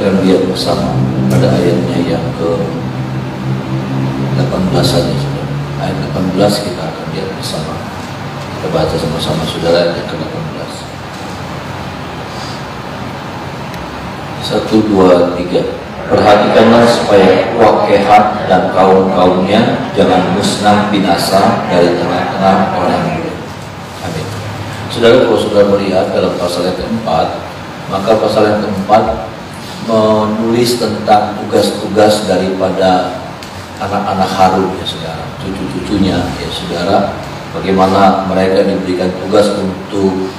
akan lihat bersama pada ayatnya yang ke 18 saja, saudara. Ayat 18 kita akan lihat bersama. Kita baca sama-sama, saudara, ayat yang ke 18. 1, 2, 3. Perhatikanlah supaya Wak Kehat dan kaum-kaumnya jangan musnah binasa dari tengah-tengah orang muda. Amin. Saudara, kalau saudara melihat dalam pasal yang keempat, maka pasal yang keempat menulis tentang tugas-tugas daripada anak-anak Harun, ya saudara, cucu-cucunya, ya saudara, bagaimana mereka diberikan tugas untuk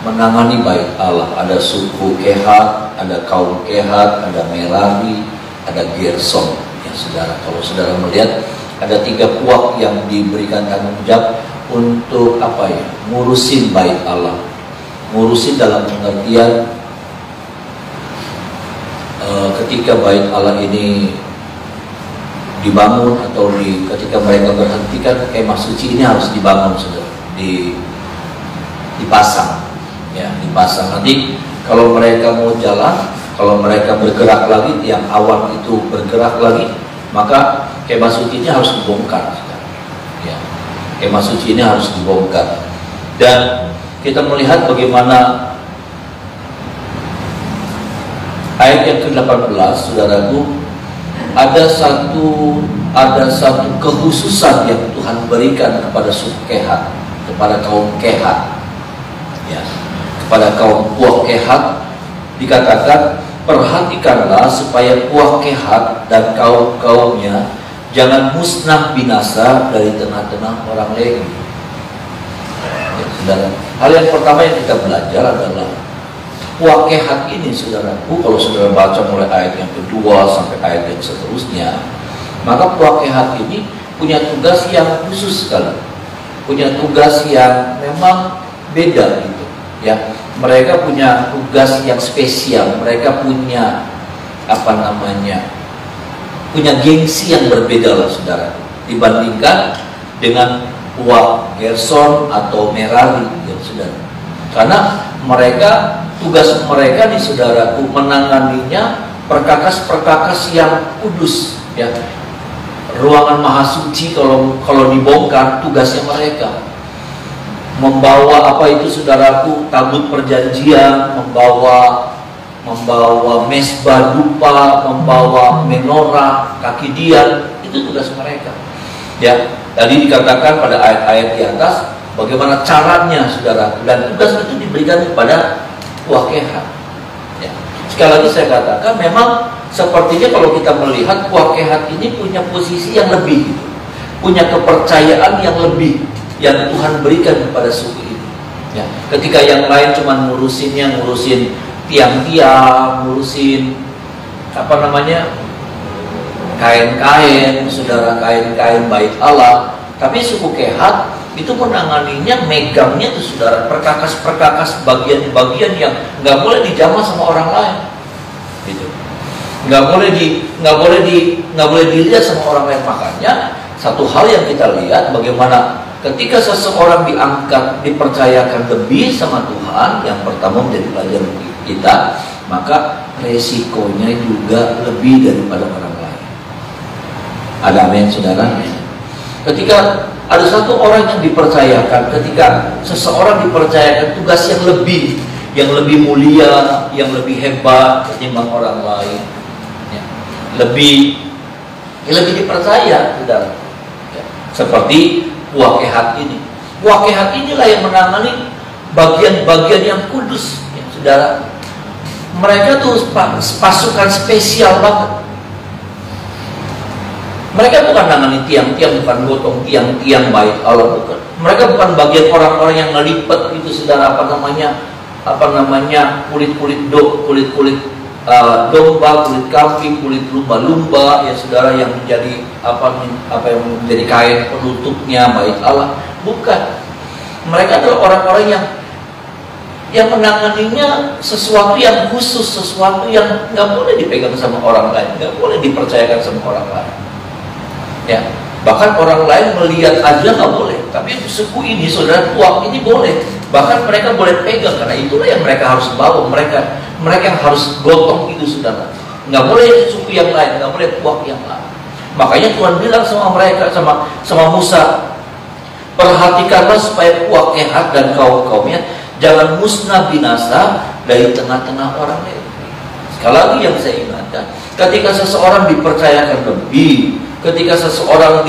menangani bait Allah. Ada suku Kehat, ada kaum Kehat, ada Merari, ada Gerson, ya saudara. Kalau saudara melihat ada 3 puak yang diberikan tanggung jawab untuk apa ya, ngurusin bait Allah. Ngurusin dalam pengertian ketika bait Allah ini dibangun atau ketika mereka berhentikan, kemah suci ini harus dibangun, saudara, dipasang, ya, dipasang. Nanti kalau mereka mau jalan, kalau mereka bergerak lagi, yang awan itu bergerak lagi, maka kemah suci ini harus dibongkar, saudara. Ya, kemah suci ini harus dibongkar. Dan kita melihat bagaimana ayat yang ke-18, saudaraku, ada satu kekhususan yang Tuhan berikan kepada suku Kehat, kepada kaum Kehat, ya, kepada kaum puak Kehat. Dikatakan, perhatikanlah supaya puak Kehat dan kaum-kaumnya jangan musnah binasa dari tengah-tengah orang Lewi. Ya, saudara, hal yang pertama yang kita belajar adalah puak Kehat ini, saudaraku, kalau saudara baca mulai ayat yang kedua sampai ayat yang seterusnya, maka puak Kehat ini punya tugas yang khusus sekali, punya tugas yang memang beda gitu, ya. Mereka punya tugas yang spesial, mereka punya punya gengsi yang berbeda lah, saudara, dibandingkan dengan puak Gerson atau Merari, ya saudara. Karena tugas mereka di, saudaraku, menanganinya perkakas-perkakas yang kudus, ya. Ruangan maha suci kalau dibongkar, tugasnya mereka membawa apa itu, saudaraku, tabut perjanjian, membawa mesbah dupa, membawa menorah, kaki dian, itu tugas mereka, ya. Tadi dikatakan pada ayat-ayat di atas bagaimana caranya, saudara, dan tugas itu diberikan kepada puak Kehat, ya. Sekali lagi saya katakan, memang sepertinya kalau kita melihat puak Kehat ini punya posisi yang lebih, gitu, punya kepercayaan yang lebih yang Tuhan berikan kepada suku ini, ya. Ketika yang lain cuma ngurusin tiang-tiang, ngurusin kain-kain, saudara, kain-kain bait Allah, tapi suku Kehat itu menanganinya, megangnya tuh, saudara, perkakas-perkakas, bagian-bagian yang nggak boleh dijamah sama orang lain, gitu. Nggak boleh dilihat sama orang lain. Makanya satu hal yang kita lihat, bagaimana ketika seseorang diangkat, dipercayakan lebih sama Tuhan, yang pertama menjadi pelajaran kita, maka resikonya juga lebih daripada orang lain. Ada amin, saudara? Ketika ada satu orang yang dipercayakan, ketika seseorang dipercayakan tugas yang lebih mulia, yang lebih hebat ketimbang orang lain, ya, lebih dipercaya, saudara, ya. Seperti puak Kehat ini. Puak Kehat inilah yang menangani bagian-bagian yang kudus, ya, saudara. Mereka tuh pasukan spesial banget. Mereka bukan nangani tiang-tiang, bukan gotong tiang-tiang bait Allah, bukan. Mereka bukan bagian orang-orang yang ngelipet itu, saudara, kulit-kulit domba, kulit kambing, kulit lumba-lumba, ya saudara, yang menjadi yang menjadi kain penutupnya bait Allah. Bukan. Mereka adalah orang-orang yang menanganinya sesuatu yang khusus, sesuatu yang nggak boleh dipegang sama orang lain, nggak boleh dipercayakan sama orang lain. Ya, bahkan orang lain melihat aja nggak boleh, tapi suku ini, saudara, puak ini boleh. Bahkan mereka boleh pegang, karena itulah yang mereka harus bawa, mereka yang harus gotong itu, saudara. nggak boleh suku yang lain, nggak boleh puak yang lain. Makanya Tuhan bilang sama mereka, sama Musa, perhatikanlah supaya puak Kehat dan kaum-kaumnya jangan musnah binasa dari tengah-tengah orang lain. Sekali lagi yang saya ingatkan, ketika seseorang dipercayakan lebih, ketika seseorang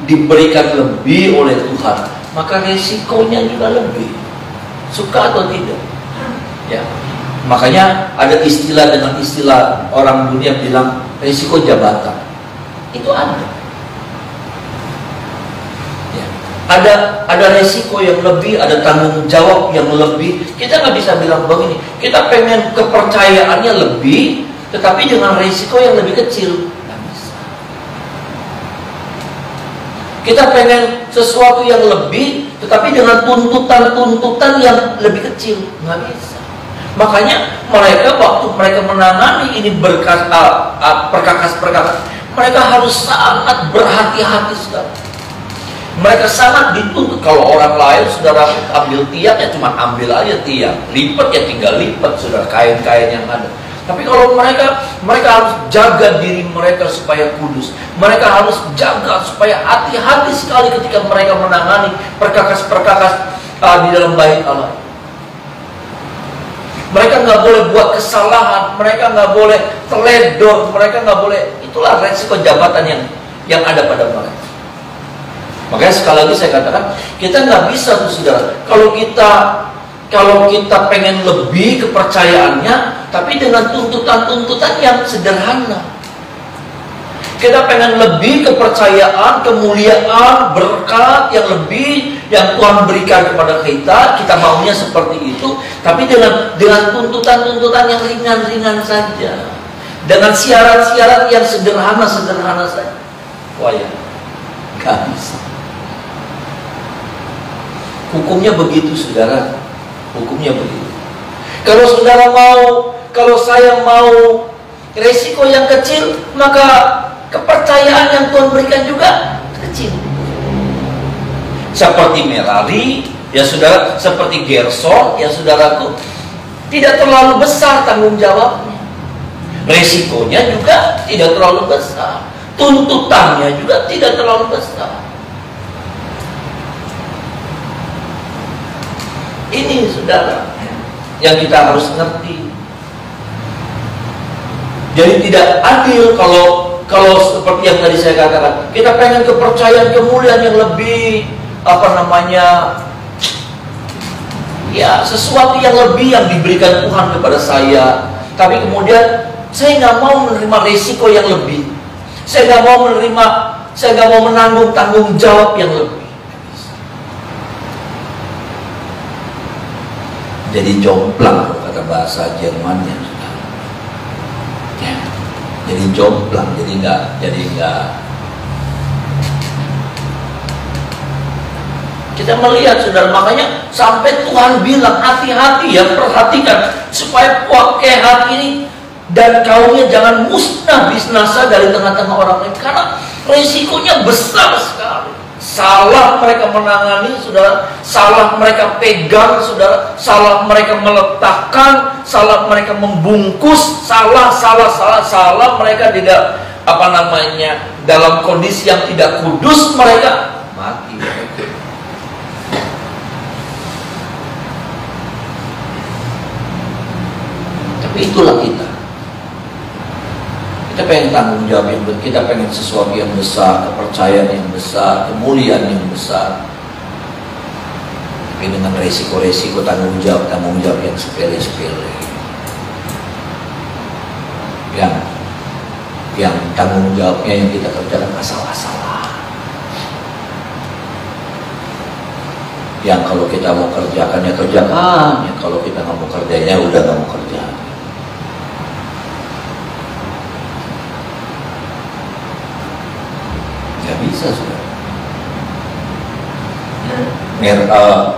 diberikan lebih oleh Tuhan, maka resikonya juga lebih, suka atau tidak. Ya, makanya ada istilah dengan istilah orang dunia bilang resiko jabatan. Itu ada. Ya. Ada resiko yang lebih, ada tanggung jawab yang lebih. Kita nggak bisa bilang begini, kita pengen kepercayaannya lebih, tetapi dengan resiko yang lebih kecil. Nggak bisa. Kita pengen sesuatu yang lebih, tetapi dengan tuntutan-tuntutan yang lebih kecil. Nggak bisa. Makanya mereka waktu mereka menangani ini perkakas-perkakas, mereka harus sangat berhati-hati sekali. Mereka sangat dituntut. Kalau orang lain, saudara ambil tiang ya cuma ambil aja tiang, lipat ya tinggal lipat, saudara, kain-kain yang ada. Tapi kalau mereka harus jaga diri mereka supaya kudus. Mereka harus jaga supaya hati-hati sekali ketika mereka menangani perkakas-perkakas di dalam bait Allah. Mereka nggak boleh buat kesalahan, mereka nggak boleh teledor, mereka nggak boleh. Itulah resiko jabatan yang ada pada mereka. Makanya sekali lagi saya katakan, kita nggak bisa tuh saudara. Kalau kita pengen lebih kepercayaannya, tapi dengan tuntutan-tuntutan yang sederhana. Kita pengen lebih kepercayaan, kemuliaan, berkat yang lebih yang Tuhan berikan kepada kita. Kita maunya seperti itu, tapi dengan tuntutan-tuntutan yang ringan-ringan saja, dengan syarat-syarat yang sederhana-sederhana saja. Wah ya, gak bisa. Hukumnya begitu, saudara. Hukumnya begitu. Kalau saudara mau, kalau saya mau resiko yang kecil, maka kepercayaan yang Tuhan berikan juga kecil. Seperti Merari, ya saudara, seperti Gerson, ya saudaraku, tidak terlalu besar tanggung jawabnya. Resikonya juga tidak terlalu besar. Tuntutannya juga tidak terlalu besar. Ini saudara yang kita harus ngerti. Jadi tidak adil kalau seperti yang tadi saya katakan, kita pengen kepercayaan, kemuliaan yang lebih, ya sesuatu yang lebih yang diberikan Tuhan kepada saya. Tapi kemudian saya nggak mau menerima risiko yang lebih. Saya nggak mau menanggung tanggung jawab yang lebih. Jadi jomplang kata bahasa Jermannya. Ya. Jadi jomplang, jadi enggak. Kita melihat saudara, makanya sampai Tuhan bilang hati-hati ya, perhatikan supaya puak Kehat ini dan kaumnya jangan musnah binasa dari tengah-tengah orang lain, karena risikonya besar sekali. Salah mereka menangani, saudara, salah mereka pegang, saudara, salah mereka meletakkan, salah mereka membungkus, salah mereka tidak dalam kondisi yang tidak kudus, mereka mati. Tapi itulah kita pengen tanggung jawab yang besar, kita pengen sesuatu yang besar, kepercayaan yang besar, kemuliaan yang besar. Tapi dengan resiko-resiko tanggung jawab yang sepele-sepele, yang tanggung jawabnya yang kita kerjakan asal-asalan, yang kalau kita mau kerjakan ya kerjakan, ya kalau kita nggak mau kerjanya udah nggak mau kerja. Gak bisa, saudara.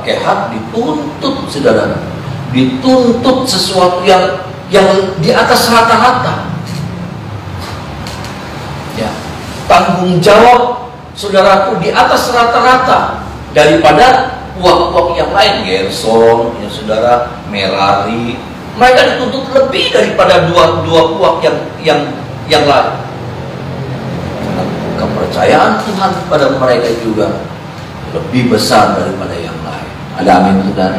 Kehat dituntut, saudara, dituntut sesuatu yang di atas rata-rata. Ya, tanggung jawab saudaraku di atas rata-rata daripada puak-puak yang lain. Gerson, ya saudara, Merari, Mereka dituntut lebih daripada dua puak yang lain. Karena kepercayaan Tuhan pada mereka juga lebih besar daripada yang lain. Ada amin, saudara?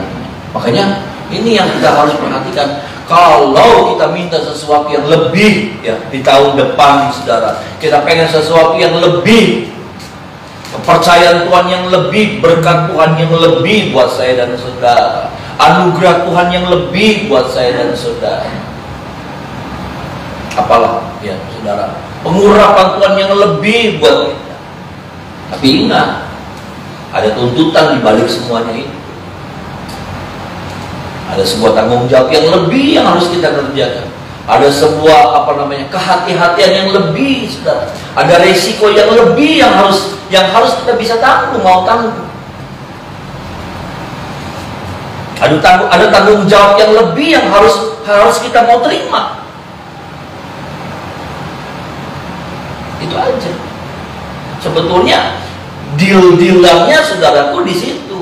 Makanya ini yang kita harus perhatikan. Kalau kita minta sesuatu yang lebih ya di tahun depan, saudara, kita pengen sesuatu yang lebih, kepercayaan Tuhan yang lebih, berkat Tuhan yang lebih buat saya dan saudara, anugerah Tuhan yang lebih buat saya dan saudara. Apalah ya saudara, pengurapan Tuhan yang lebih buat kita. Tapi ingat, ada tuntutan di balik semuanya itu. Ada sebuah tanggung jawab yang lebih yang harus kita kerjakan. Ada sebuah kehati-hatian yang lebih, saudara. Ada resiko yang lebih yang harus kita bisa tanggung, mau tanggung. Ada tanggung jawab yang lebih yang harus kita mau terima. Itu aja. Sebetulnya deal-dealannya, saudaraku, di situ.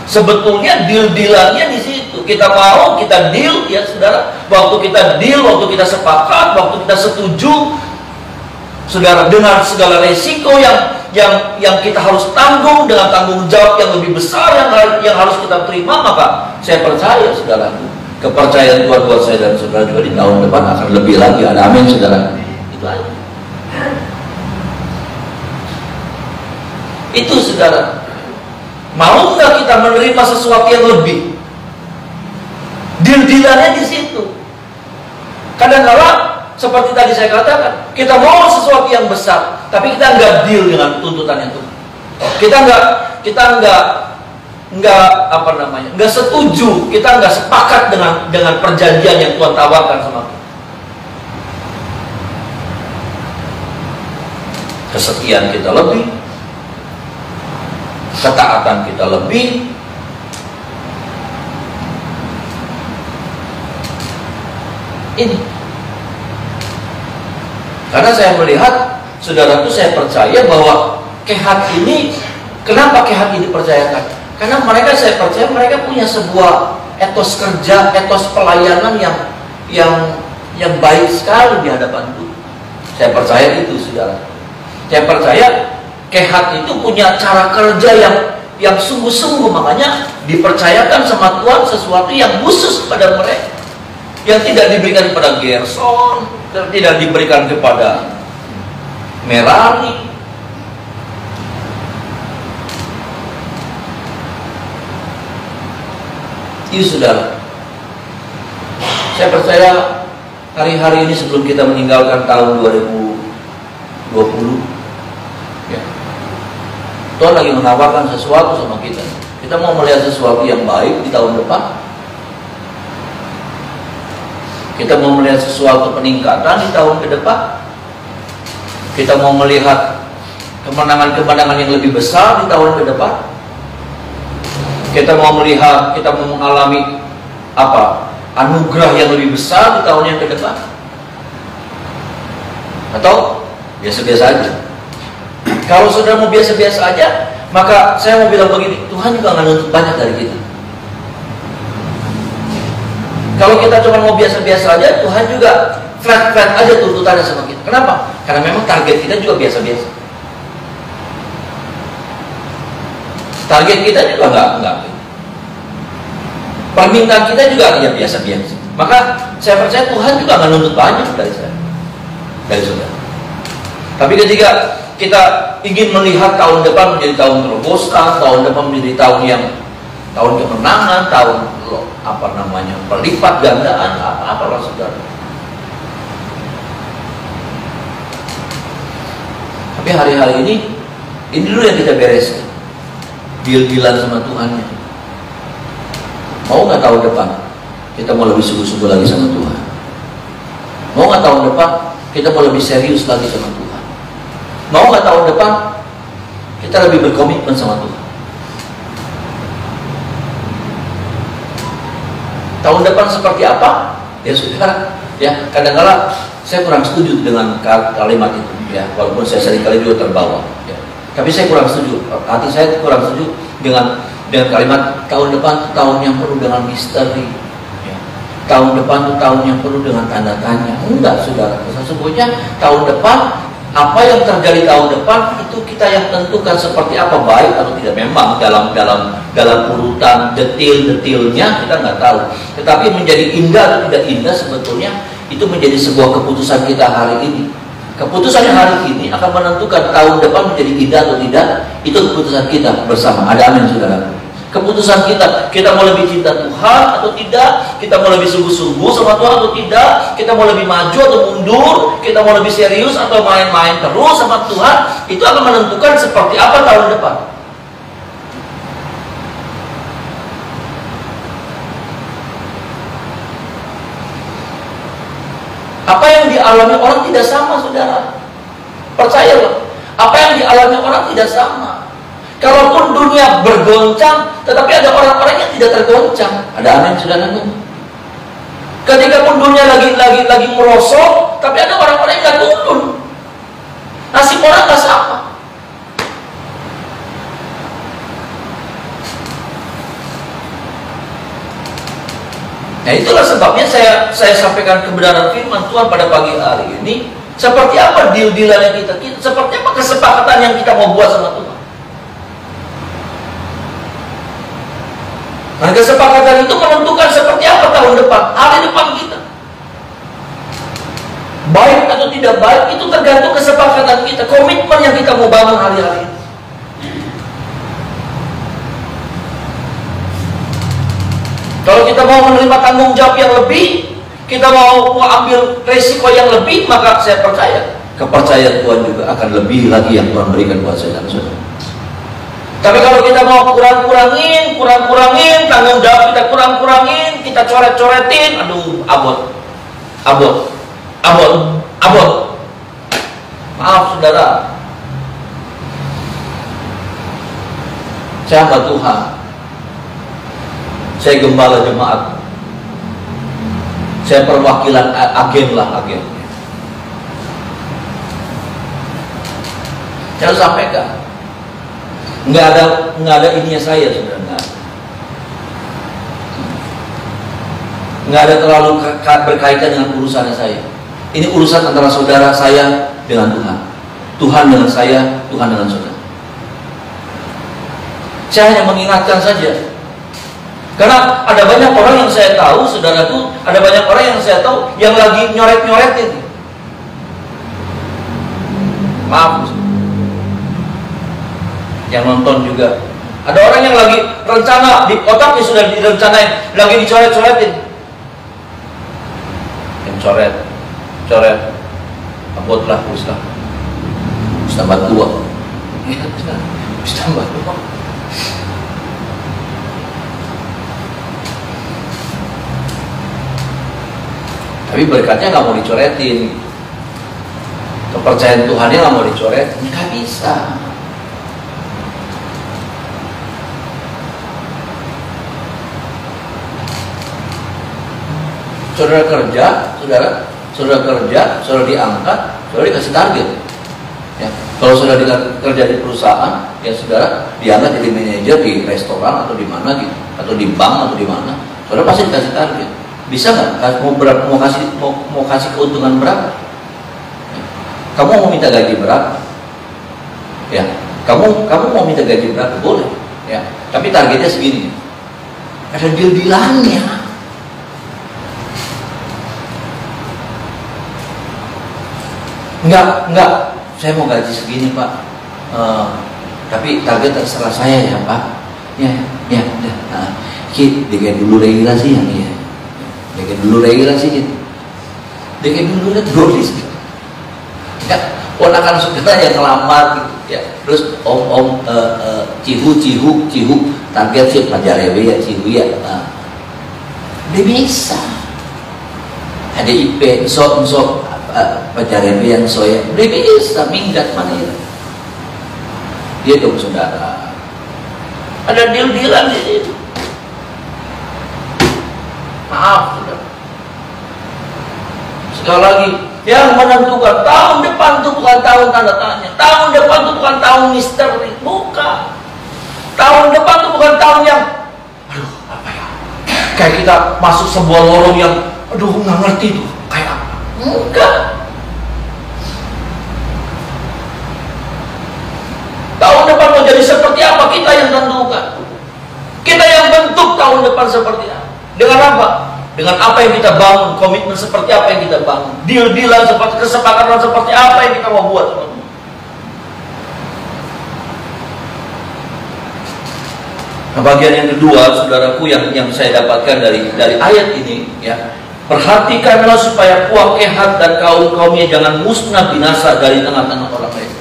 Sebetulnya deal-dealannya di situ. Kita mau, kita deal, ya saudara. Waktu kita deal, waktu kita sepakat, waktu kita setuju, saudara, dengan segala resiko yang kita harus tanggung, dengan tanggung jawab yang lebih besar yang harus kita terima, maka saya percaya, saudara, kepercayaan Tuhan buat saya dan saudara juga di tahun depan akan lebih lagi. Ada amin, saudara. Itu aja. Itu, saudara. Mau nggak kita menerima sesuatu yang lebih? Deal-dealannya di situ. Kadang-kadang seperti tadi saya katakan, kita mau sesuatu yang besar, tapi kita nggak deal dengan tuntutan itu. Kita nggak setuju, kita nggak sepakat dengan perjanjian yang Tuhan tawarkan sama kita. Kesetiaan kita lebih, ketaatan kita lebih, ini. Karena saya melihat, saudaraku, saya percaya bahwa Kehat ini, kenapa Kehat ini dipercayakan? Karena mereka, saya percaya mereka punya sebuah etos kerja, etos pelayanan yang baik sekali di hadapan Tuhan. Saya percaya itu, saudara. Saya percaya Kehat itu punya cara kerja yang sungguh-sungguh, makanya dipercayakan sama Tuhan sesuatu yang khusus kepada mereka, yang tidak diberikan kepada Gerson, tidak diberikan kepada Merari. Itu, saudara. Saya percaya hari-hari ini sebelum kita meninggalkan tahun 2020, ya, Tuhan lagi menawarkan sesuatu sama kita. Kita mau melihat sesuatu yang baik di tahun depan. Kita mau melihat sesuatu peningkatan di tahun ke depan. Kita mau melihat kemenangan-kemenangan yang lebih besar di tahun ke depan. Kita mau melihat, kita mau mengalami anugerah yang lebih besar di tahun yang ke depan. Atau biasa-biasa aja. Kalau saudara mau biasa-biasa aja, maka saya mau bilang begini, Tuhan juga nggak nuntut banyak dari kita. Kalau kita cuma mau biasa-biasa aja, Tuhan juga flat-flat aja tuntutannya sama kita. Kenapa? Karena memang target kita juga biasa-biasa. Target kita juga nggak. Permintaan kita juga ya biasa-biasa. Maka saya percaya Tuhan juga nggak nuntut banyak dari saya, dari saudara. Tapi ketika kita ingin melihat tahun depan menjadi tahun terobosan, tahun depan menjadi tahun kemenangan, tahun berlipat gandaan, apalah saudara. Tapi hari-hari ini dulu yang kita bereskan, deal-dealan sama Tuhan. Mau nggak tahun depan kita mau lebih sungguh-sungguh lagi sama Tuhan? Mau nggak tahun depan kita mau lebih serius lagi sama Tuhan? Mau nggak tahun depan kita lebih berkomitmen sama Tuhan? Tahun depan seperti apa? Ya saudara, ya kadang-kadang saya kurang setuju dengan kalimat itu, ya walaupun saya seringkali juga terbawa. Ya. Tapi saya kurang setuju, hati saya kurang setuju dengan kalimat tahun depan tahun yang penuh dengan misteri. Ya. tahun depan itu tahun yang penuh dengan tanda tanya. Enggak, saudara. Sesungguhnya tahun depan, apa yang terjadi tahun depan itu kita yang tentukan seperti apa, baik atau tidak. Memang dalam urutan detail-detailnya kita nggak tahu. Tetapi menjadi indah atau tidak indah sebetulnya itu menjadi sebuah keputusan kita hari ini. Keputusan hari ini akan menentukan tahun depan menjadi indah atau tidak. Itu keputusan kita bersama. Ada amin, saudara. Keputusan kita mau lebih cinta Tuhan atau tidak, kita mau lebih sungguh-sungguh sama Tuhan atau tidak, kita mau lebih maju atau mundur, kita mau lebih serius atau main-main terus sama Tuhan, itu akan menentukan seperti apa tahun depan. Apa yang dialami orang tidak sama, saudara. Percayalah, apa yang dialami orang tidak sama. Kalaupun dunia bergoncang, tetapi ada orang-orang yang tidak tergoncang. Ada amin, saudara. Ketika pun dunia lagi merosot, tapi ada orang-orang yang nggak turun. Nasib orang nggak sama. Nah, itulah sebabnya saya sampaikan kebenaran firman Tuhan pada pagi hari ini. Seperti apa deal-dealan yang kita, seperti apa kesepakatan yang kita mau buat sama Tuhan. Nah, kesepakatan itu menentukan seperti apa tahun depan, hari depan kita. Baik atau tidak baik, itu tergantung kesepakatan kita, komitmen yang kita mau bangun hari-hari ini. Kalau kita mau menerima tanggung jawab yang lebih, kita mau ambil resiko yang lebih, maka saya percaya, kepercayaan Tuhan juga akan lebih lagi yang Tuhan berikan buat saya dan saudara. Tapi kalau kita mau kurang-kurangin, tanggung jawab kita kurang-kurangin, kita coret-coretin, aduh, abot. Maaf, saudara. Saya hamba Tuhan. Saya gembala jemaat. Saya perwakilan agen. Saya sampaikan. Nggak ada ininya saya, saudara. Nggak ada terlalu berkaitan dengan urusannya saya. Ini urusan antara saudara saya dengan Tuhan. Tuhan dengan saya, Tuhan dengan saudara. Saya hanya mengingatkan saja. Karena ada banyak orang yang saya tahu, saudaraku, ada banyak orang yang saya tahu yang lagi nyoret-nyoretin. Maaf, yang nonton juga. Ada orang yang lagi rencana, di otaknya sudah direncanain, lagi dicoret-coretin. Yang coret, abotlah Ustaz Batua. Ustaz Batua. Tapi berkatnya nggak mau dicoretin, kepercayaan Tuhannya nggak mau dicoret, nggak bisa. Saudara kerja, saudara diangkat, saudara dikasih target. Ya, kalau saudara kerja di perusahaan, ya saudara diangkat jadi manajer di restoran atau di mana gitu, atau di bank atau di mana, saudara pasti dikasih target. Bisa nggak? Mau kasih keuntungan berapa? Ya. Kamu mau minta gaji berapa? Ya, kamu mau minta gaji berapa? Boleh. Ya, tapi targetnya segini. Ada deal-dealannya. Enggak, saya mau gaji segini, Pak. Tapi target terserah saya ya, Pak. Ya. Dikit dulu regulasi yang ya. Dikit dulu regulasi gitu. Dikit dulu tulis. Ya, ponakan saudara yang ngelamar gitu ya. Terus om cihu target sih pajarewe ya cihu ya. Dia bisa. Ada IP sok pajarewe yang soya. Dia bisa minggat mana ya. Dia dong saudara. Ada deal-dealan di situ. Maaf, saudara. Sekali lagi, yang menentukan tahun depan itu bukan tahun tanda tanya. Tahun depan itu bukan tahun misteri, bukan. Tahun depan itu bukan tahun yang, aduh, apa ya? kayak kita masuk sebuah lorong yang aduh nggak ngerti tuh kayak apa. Enggak. Tahun depan mau jadi seperti apa kita yang tentukan. Kita yang bentuk tahun depan seperti apa. Dengan apa? Dengan apa yang kita bangun, komitmen seperti apa yang kita bangun, deal-dealan seperti, kesepakatan seperti apa yang kita mau buat. Nah, bagian yang kedua, saudaraku, yang saya dapatkan dari ayat ini, ya, perhatikanlah supaya Puak Kehat dan kaum-kaumnya jangan musnah binasa dari tengah-tengah orang lain.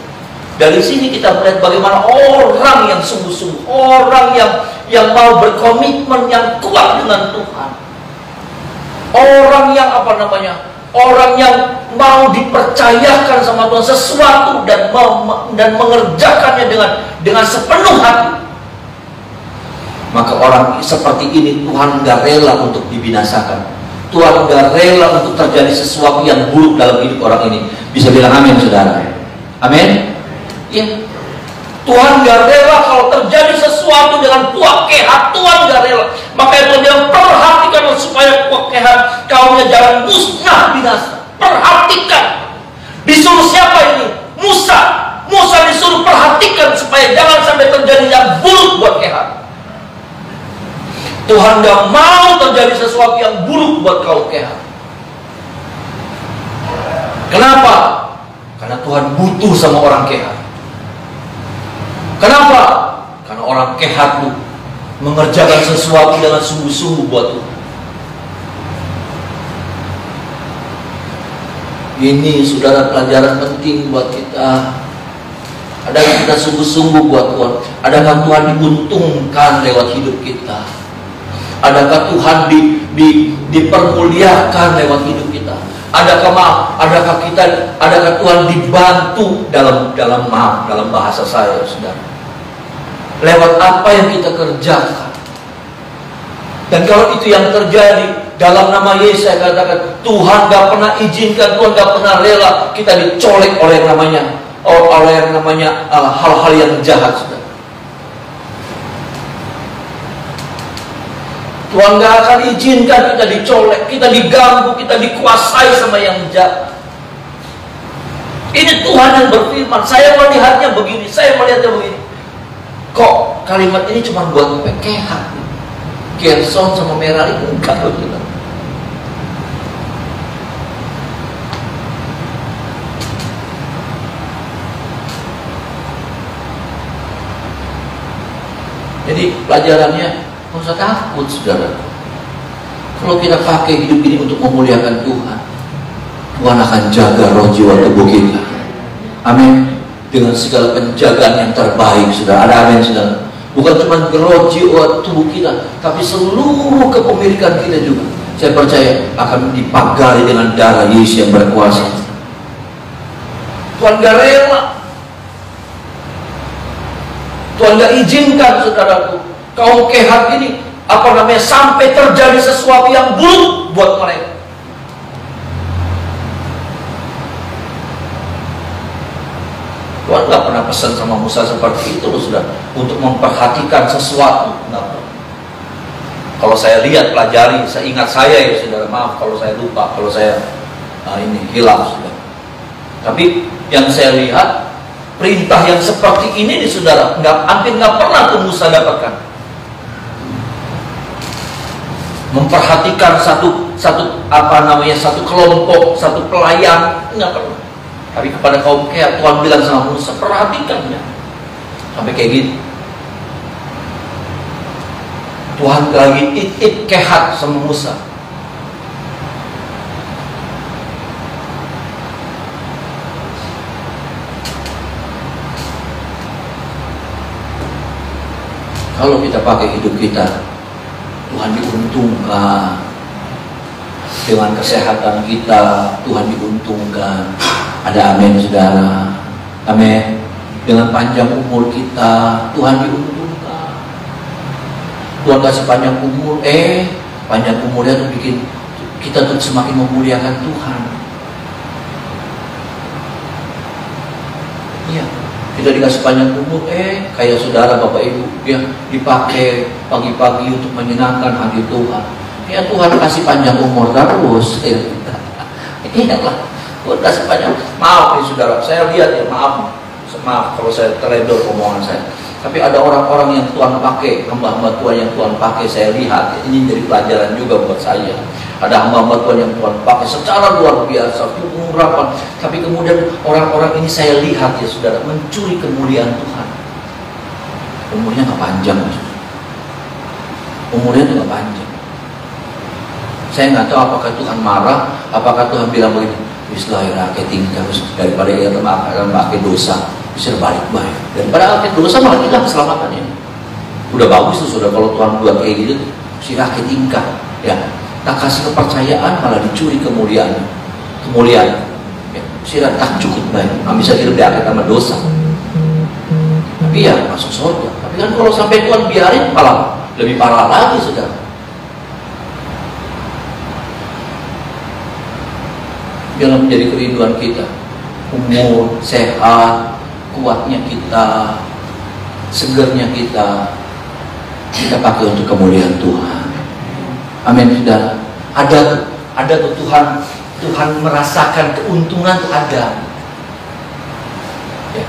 Dari sini kita melihat bagaimana orang yang sungguh-sungguh, orang yang mau berkomitmen yang kuat dengan Tuhan, orang yang orang yang mau dipercayakan sama Tuhan sesuatu dan mengerjakannya dengan sepenuh hati. Maka orang seperti ini Tuhan gak rela untuk dibinasakan. Tuhan gak rela untuk terjadi sesuatu yang buruk dalam hidup orang ini. Bisa bilang amin, saudara? Amin? Ya. Tuhan gak rela kalau terjadi sesuatu dengan Puak Kehat. Tuhan gak rela. Makanya Tuhan bilang, perhatikan supaya Puak Kehat kaumnya jangan musnah binasa. Perhatikan. Disuruh siapa ini? Musa. Musa disuruh perhatikan supaya jangan sampai terjadi yang buruk buat Kehat. Tuhan gak mau terjadi sesuatu yang buruk buat kaum Kehat. Kenapa? Karena Tuhan butuh sama orang Kehat. Kenapa? Karena orang Kehat itu mengerjakan sesuatu dengan sungguh-sungguh buat Tuhan. Ini saudara pelajaran penting buat kita. Adakah kita sungguh-sungguh buat Tuhan? Adakah Tuhan diuntungkan lewat hidup kita? Adakah Tuhan dipermuliakan lewat hidup kita? Adakah Tuhan dibantu dalam bahasa saya, saudara? Lewat apa yang kita kerjakan? Dan kalau itu yang terjadi, dalam nama Yesus saya katakan, Tuhan gak pernah izinkan, Tuhan gak pernah rela kita dicolek oleh yang namanya hal-hal yang jahat, saudara. Tuhan gak akan izinkan kita dicolek, kita diganggu, kita dikuasai sama yang jahat. Ini Tuhan yang berfirman. Saya melihatnya begini, saya melihatnya begini. Kok kalimat ini cuma buat Kehat, Gerson sama Merari? Enggak, begitu. Jadi pelajarannya, nggak usah takut, saudara. Kalau kita pakai hidup ini untuk memuliakan Tuhan, Tuhan akan jaga roh jiwa tubuh kita. Amin. Dengan segala penjagaan yang terbaik, saudara. Ada amin, saudara. Bukan cuma roh jiwa tubuh kita, tapi seluruh kepemilikan kita juga, saya percaya akan dipagari dengan darah Yesus yang berkuasa. Tuhan gak rela, Tuhan gak izinkan, saudaraku, kaum Kehat ini sampai terjadi sesuatu yang buruk buat mereka. Tuhan gak pernah pesan sama Musa seperti itu loh, saudara, untuk memperhatikan sesuatu. Kalau saya lihat, pelajari, saya ingat saya ya, saudara. Maaf kalau saya lupa, kalau saya hilang, saudara. Tapi yang saya lihat, perintah yang seperti ini nih, saudara, hampir nggak pernah tuh Musa dapatkan. Memperhatikan satu kelompok, satu pelayan, nggak pernah. Tapi kepada kaum Kehat, Tuhan bilang sama Musa, perhatikan ya. Sampai kayak gitu. Tuhan lagi it Kehat sama Musa. Kalau kita pakai hidup kita, Tuhan diuntungkan. Dengan kesehatan kita, Tuhan diuntungkan. Ada amin, saudara. Amin. Dengan panjang umur kita, Tuhan diuntungkan. Tuhan kasih panjang umur, panjang umurnya tuh bikin kita tuh semakin memuliakan Tuhan. Iya, kita dikasih panjang umur, kayak saudara, bapak ibu, yang dipakai pagi-pagi untuk menyenangkan hati Tuhan. Ya Tuhan kasih panjang umur terus. Iya lah, Tuhan kasih panjang. Maaf nih saudara, saya lihat ya, maaf kalau saya teledor omongan saya. Tapi ada orang-orang yang Tuhan pakai, hamba-hamba Tuhan yang Tuhan pakai, saya lihat ini jadi pelajaran juga buat saya. Ada hamba-hamba Tuhan yang Tuhan pakai secara luar biasa, pengurapan. Tapi kemudian orang-orang ini saya lihat ya saudara, mencuri kemuliaan Tuhan. Umurnya nggak panjang, umurnya nggak panjang. Saya nggak tahu apakah Tuhan marah, apakah Tuhan bilang begini, Bismillah tinggal daripada ia memakai dosa, bisa balik baik. Daripada pakai dosa malah hilang keselamatannya. Udah bagus tuh sudah kalau Tuhan buat kayak gitu, si rakyat tingkah, ya. Tak kasih kepercayaan malah dicuri kemuliaan. Ya. Si rakyat cukup baik, nggak bisa hidup di akhir sama dosa. Tapi ya masuk surga. Tapi kan kalau sampai Tuhan biarin malah lebih parah lagi saudara. Biarlah menjadi kerinduan kita, umur, sehat, kuatnya kita, segernya kita pakai untuk kemuliaan Tuhan. Amin saudara. Ada tuh Tuhan merasakan keuntungan tuh ada. Ya.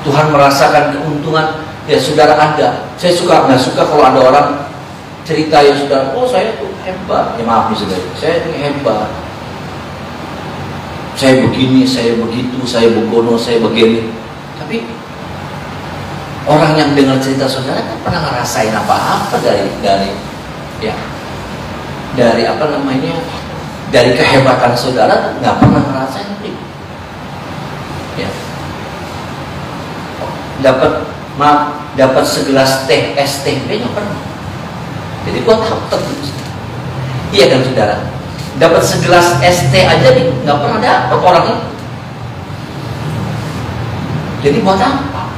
Tuhan merasakan keuntungan ya saudara ada. Saya nggak suka kalau ada orang cerita ya saudara, oh saya tuh hebat. Ya maaf nih saudara, saya tuh hebat. Saya begini, saya begitu, saya begono, saya begini. Tapi orang yang dengar cerita saudara kan pernah ngerasain apa-apa dari kehebatan saudara nggak pernah ngerasain. Ya. Dapat segelas teh STB nggak pernah. Jadi buat apa? Iya kan saudara? Dapat segelas ST aja nih nggak pernah dapat orang itu. Jadi buat apa?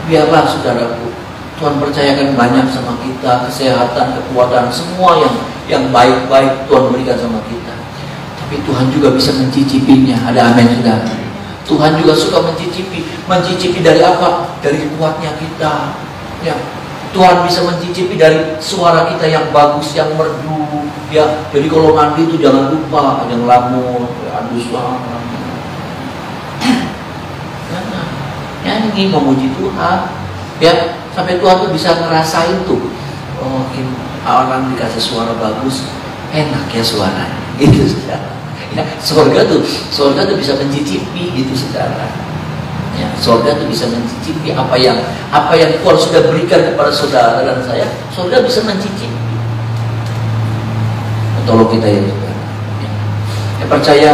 Biarlah saudaraku, Tuhan percayakan banyak sama kita, kesehatan, kekuatan, semua yang baik-baik Tuhan berikan sama kita. Tapi Tuhan juga bisa mencicipinya. Ada amin saudara. Tuhan juga suka mencicipi dari apa? Dari kuatnya kita. Ya. Tuhan bisa mencicipi dari suara kita yang bagus, yang merdu, ya. Jadi kalau mandi itu jangan lupa yang lamun, adu suara, nyanyi memuji Tuhan, ya. Sampai Tuhan tuh bisa ngerasain tuh, oh ini orang dikasih suara bagus, enak ya suaranya, gitu saudara. Ya, surga tuh bisa mencicipi gitu saudara. Ya, surga itu bisa mencicipi apa yang Tuhan sudah berikan kepada saudara dan saya. Surga bisa mencicipi. Tolong kita ya saudara. Ya, percaya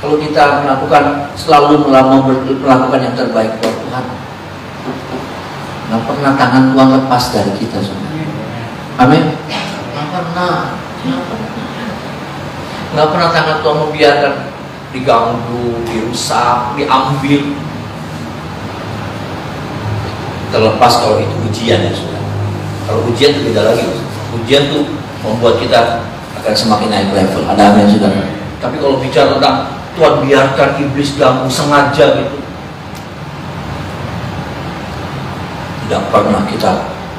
kalau kita selalu melakukan yang terbaik buat Tuhan, nggak pernah tangan Tuhan lepas dari kita saudara. Amin. Nggak pernah tangan Tuhan membiarkan diganggu, dirusak, diambil. Terlepas kalau itu ujian ya saudara. Kalau ujian itu beda lagi. Ujian itu membuat kita akan semakin naik level. Ada amin saudara. Tapi kalau bicara tentang Tuhan biarkan iblis ganggu sengaja gitu, tidak pernah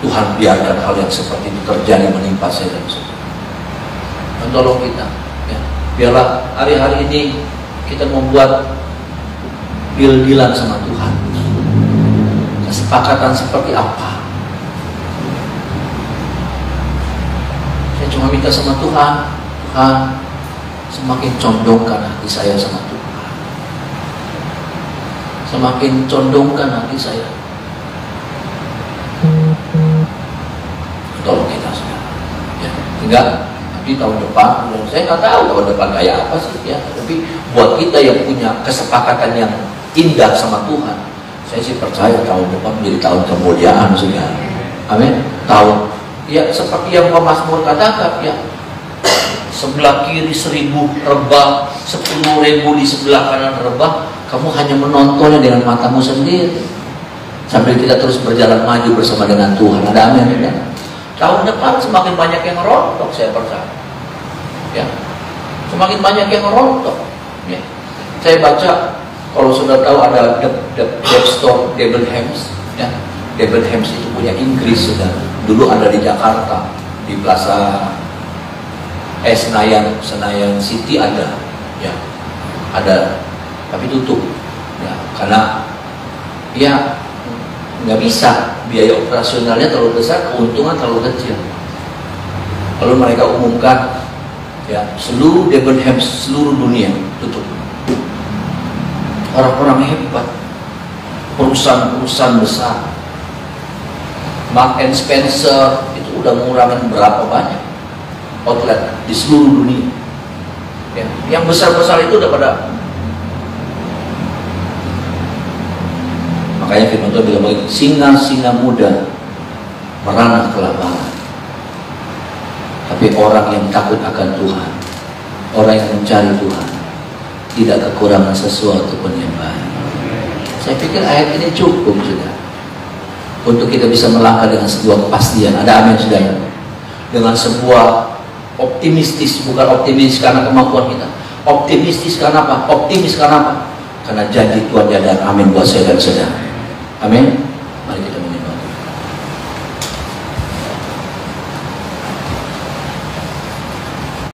Tuhan biarkan hal yang seperti itu terjadi menimpa saya dan saudara. Dan tolong kita, ya, biarlah hari-hari ini kita membuat deal-dealan sama Tuhan. Kesepakatan seperti apa? Saya cuma minta sama Tuhan, semakin condongkan hati saya sama Tuhan. Semakin condongkan hati saya. Tolong kita saudara. Ya, tinggal nanti tahun depan, saya nggak tahu tahun depan kayak apa sih ya. Tapi buat kita yang punya kesepakatan yang indah sama Tuhan, saya sih percaya tahun depan menjadi tahun kemuliaan saudara. Amin. Tahun ya seperti yang pemazmur katakan ya, sebelah kiri 1000 rebah, 10.000 di sebelah kanan rebah, kamu hanya menontonnya dengan matamu sendiri sambil kita terus berjalan maju bersama dengan Tuhan. Ada amin ya. Tahun depan semakin banyak yang rontok, saya percaya ya, semakin banyak yang rontok ya. Saya baca, kalau sudah tahu ada Debenhams ya. Debenhams itu punya Inggris sudah. Dulu ada di Jakarta. di Plaza Senayan City ada, ya, ada, tapi tutup, ya, karena ya nggak bisa, biaya operasionalnya terlalu besar, keuntungan terlalu kecil. Lalu mereka umumkan, ya, seluruh Debenhams seluruh dunia tutup. Orang-orang hebat, perusahaan-perusahaan besar, Mark and Spencer itu udah ngurangin berapa banyak outlet di seluruh dunia, ya. Yang besar-besar itu udah pada. Makanya firman Tuhan bilang begitu, singa-singa muda merana kelaparan, tapi orang yang takut akan Tuhan, orang yang mencari Tuhan, tidak kekurangan sesuatu pun yang baik. Saya pikir ayat ini cukup sudah untuk kita bisa melangkah dengan sebuah kepastian. Ada amin sudah ya? Dengan sebuah optimistis, bukan optimis karena kemampuan kita, optimistis karena apa? Optimis karena apa? Karena janji Tuhan ada. Amin buat saya dan saudara. Amin.